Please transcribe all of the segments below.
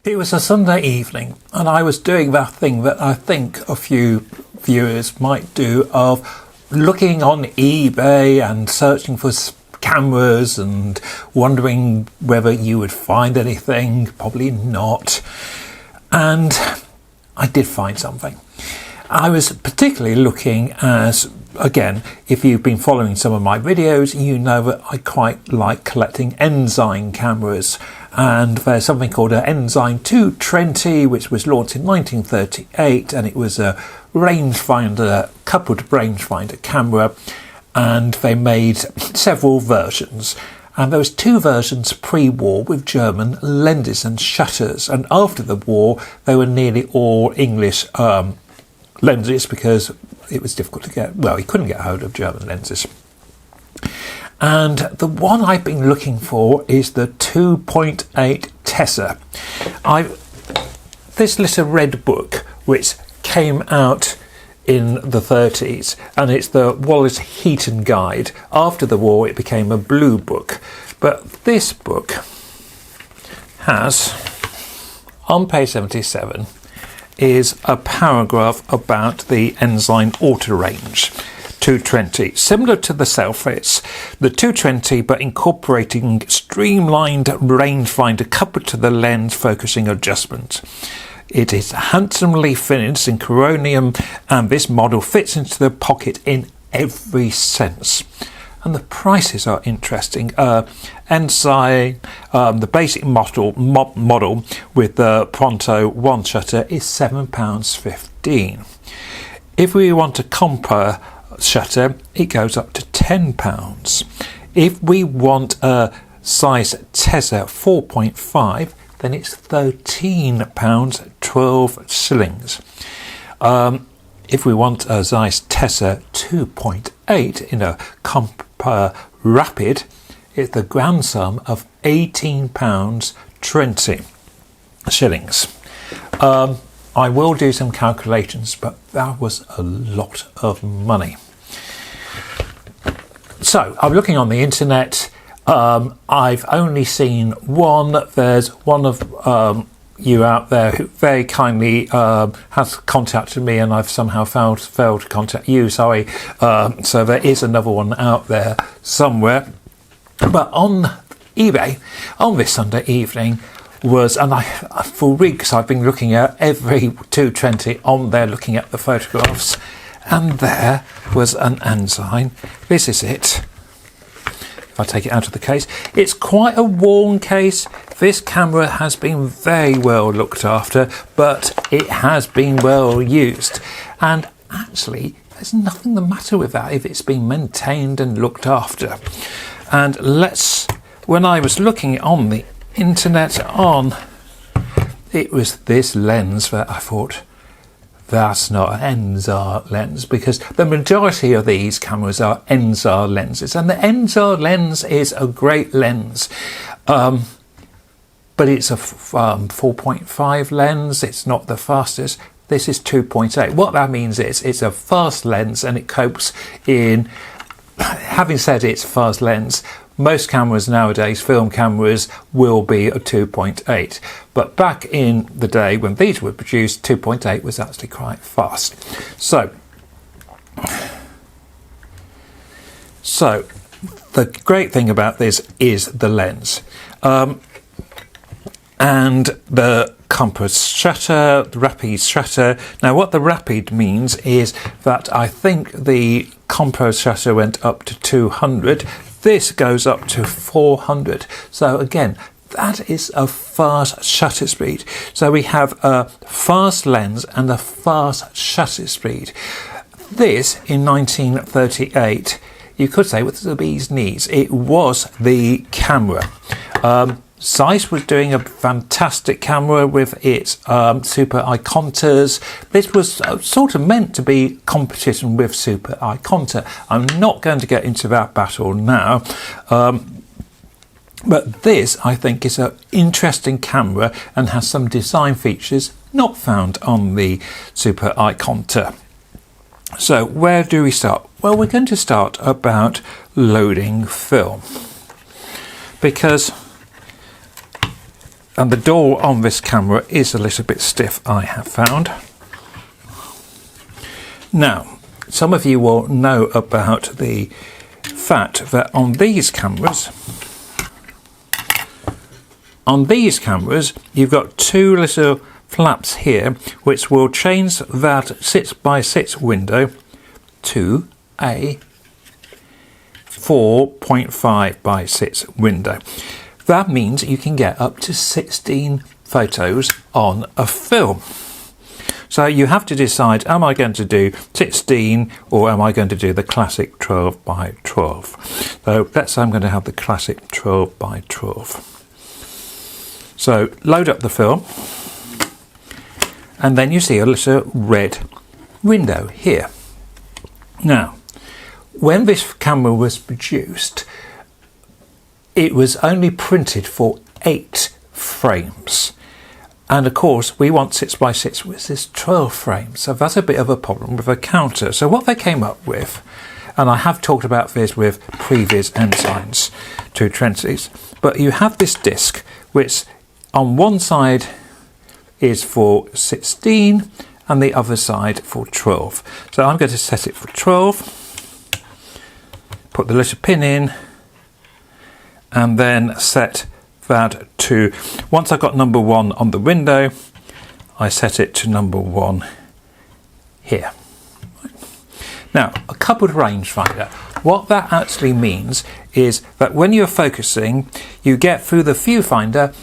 It was a Sunday evening and I was doing that thing that I think a few viewers might do of looking on eBay and searching for cameras and wondering whether you would find anything. Probably not. And I did find something. I was particularly looking as, again, if you've been following some of my videos, you know that I quite like collecting Ensign cameras. And there's something called an Ensign 220, which was launched in 1938, and it was a rangefinder, coupled rangefinder camera, and they made several versions. And there was two versions pre-war with German lenses and shutters, and after the war they were nearly all English lenses because it was difficult to get, well, you couldn't get hold of German lenses. And the one I've been looking for is the 2.8 Tessar. This little red book which came out in the 30s, and it's the Wallace Heaton Guide. After the war it became a blue book, but this book has, on page 77, is a paragraph about the Ensign Autorange 220, similar to the Selfits, the 220 but incorporating streamlined rangefinder coupled to the lens focusing adjustment. It is handsomely finished in coronium, and this model fits into the pocket in every sense. And the prices are interesting. Ensign, the basic model with the Pronto one shutter is £7.15. If we want a compo shutter, it goes up to £10. If we want a size Tessar 4.5, then it's £13, 12 shillings. If we want a Zeiss Tessar 2.8 in a Compa Rapid, it's the grand sum of £18, 20 shillings. I will do some calculations, but that was a lot of money. So I'm looking on the internet. I've only seen one. There's one of you out there who very kindly has contacted me, and I've somehow failed to contact you. Sorry. So there is another one out there somewhere. But on eBay, on this Sunday evening, for weeks I've been looking at every 220 on there, looking at the photographs, and there was an Ensign. This is it. If I take it out of the case, it's quite a worn case. This camera has been very well looked after, but it has been well used. And actually, there's nothing the matter with that if it's been maintained and looked after. And when I was looking on the internet it was this lens that I thought, that's not an Ensign lens, because the majority of these cameras are Ensign lenses, and the Ensign lens is a great lens, but it's a 4.5 lens. It's not the fastest. This is 2.8. What that means is it's a fast lens, and it copes in, having said it's a fast lens, most cameras nowadays, film cameras, will be a 2.8. But back in the day when these were produced, 2.8 was actually quite fast. So the great thing about this is the lens. And the compass shutter, the rapid shutter. Now what the rapid means is that I think the compass shutter went up to 200. This goes up to 400. So again, that is a fast shutter speed. So we have a fast lens and a fast shutter speed. This, in 1938, you could say with the bee's knees, it was the camera. Zeiss was doing a fantastic camera with its Super Icontas. This was sort of meant to be competition with Super Iconta. I'm not going to get into that battle now. But this, I think, is an interesting camera and has some design features not found on the Super Iconta. So where do we start? Well, we're going to start about loading film, because And the door on this camera is a little bit stiff, I have found. Now, some of you will know about the fact that on these cameras, you've got two little flaps here which will change that 6x6 window to a 4.5 by 6 window. That means you can get up to 16 photos on a film. So you have to decide, am I going to do 16 or am I going to do the classic 12 by 12? So let's say I'm going to have the classic 12 by 12. So load up the film, and then you see a little red window here. Now, when this camera was produced, it was only printed for 8 frames. And of course, we want 6x6 with this 12 frames. So that's a bit of a problem with a counter. So what they came up with, and I have talked about this with previous Ensigns 220s, but you have this disc which on one side is for 16 and the other side for 12. So I'm going to set it for 12, put the little pin in, and then set that to, once I've got number 1 on the window, I set it to number 1 here. Now, a coupled rangefinder, what that actually means is that when you're focusing, you get through the viewfinder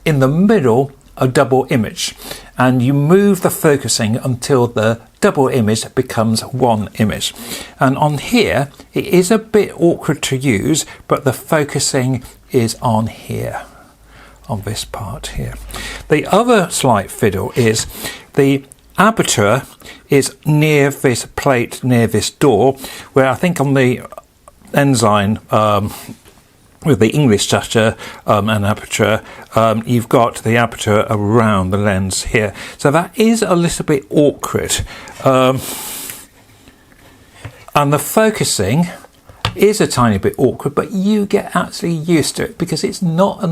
in the middle a double image, and you move the focusing until the double image becomes one image. And on here, it is a bit awkward to use, but the focusing is on here, on this part here. The other slight fiddle is the aperture is near this plate, near this door, where I think on the Ensign with the English shutter and aperture, you've got the aperture around the lens here. So that is a little bit awkward. And the focusing is a tiny bit awkward, but you get actually used to it because it's not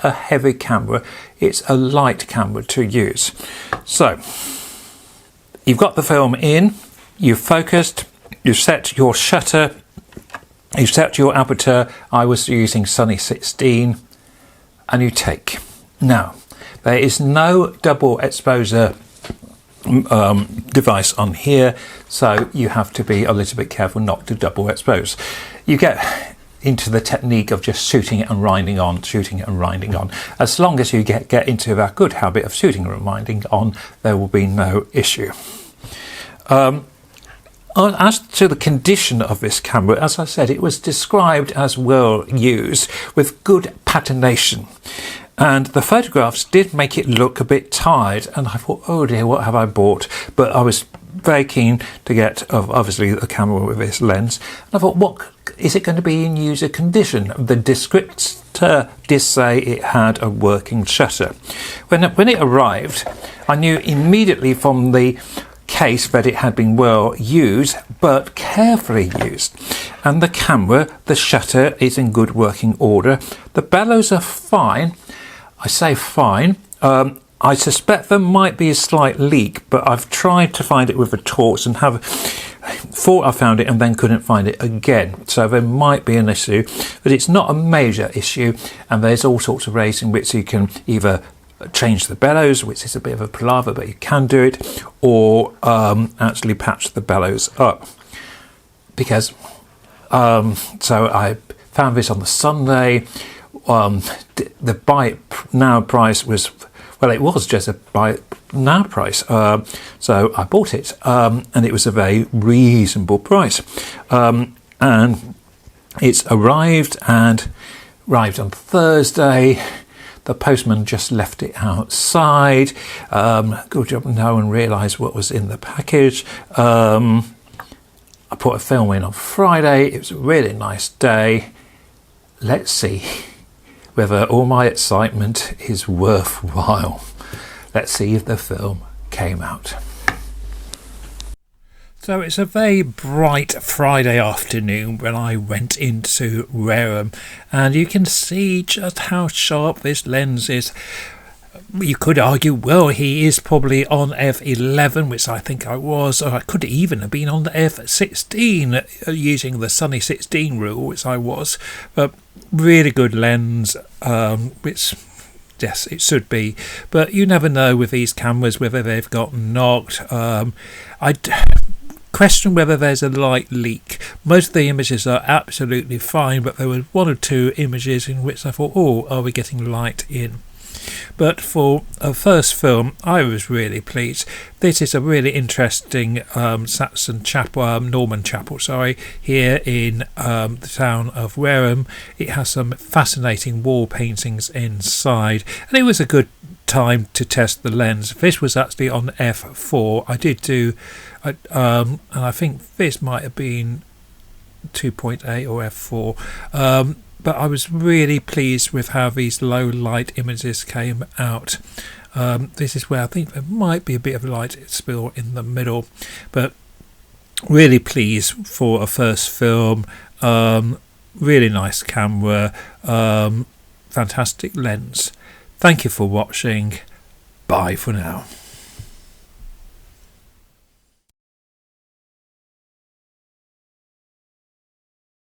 a heavy camera, it's a light camera to use. So you've got the film in, you've focused, you've set your shutter, you've set your aperture. I was using Sunny 16, and you take. Now, there is no double exposure device on here, so you have to be a little bit careful not to double expose. You get into the technique of just shooting it and winding on, shooting it and winding on. As long as you get into that good habit of shooting and winding on, there will be no issue. As to the condition of this camera, as I said, it was described as well used with good patination. And the photographs did make it look a bit tired, and I thought, oh dear, what have I bought? But I was very keen to get, obviously, a camera with this lens. And I thought, what is it going to be in user condition? The descriptor did say it had a working shutter. When it arrived, I knew immediately from the case that it had been well used, but carefully used. And the camera, the shutter is in good working order. The bellows are fine. I say fine. I suspect there might be a slight leak, but I've tried to find it with a torch and thought I found it and then couldn't find it again. So there might be an issue, but it's not a major issue. And there's all sorts of ways in which you can either change the bellows, which is a bit of a palaver, but you can do it, or actually patch the bellows up. Because so I found this on the Sunday. The buy it now price was, well, it was just a buy it now price, so I bought it, and it was a very reasonable price, and it's arrived on Thursday. The postman just left it outside. Good job no one realised what was in the package. I put a film in on Friday. It was a really nice day. Let's see whether all my excitement is worthwhile. Let's see if the film came out. So it's a very bright Friday afternoon when I went into Wareham, and you can see just how sharp this lens is. You could argue, well, he is probably on f11, which I think I was, or I could even have been on the f16 using the Sunny 16 rule, which I was. But really good lens, which, yes, it should be. But you never know with these cameras whether they've got knocked. I question whether there's a light leak. Most of the images are absolutely fine, but there were one or two images in which I thought, oh, are we getting light in? But for a first film, I was really pleased. This is a really interesting Saxon chapel, Norman chapel, here in the town of Wareham. It has some fascinating wall paintings inside, and it was a good time to test the lens. This was actually on f4. I did do, and I think this might have been 2.8 or f4. But I was really pleased with how these low light images came out. This is where I think there might be a bit of light spill in the middle, but really pleased for a first film. Really nice camera, fantastic lens. Thank you for watching. Bye for now.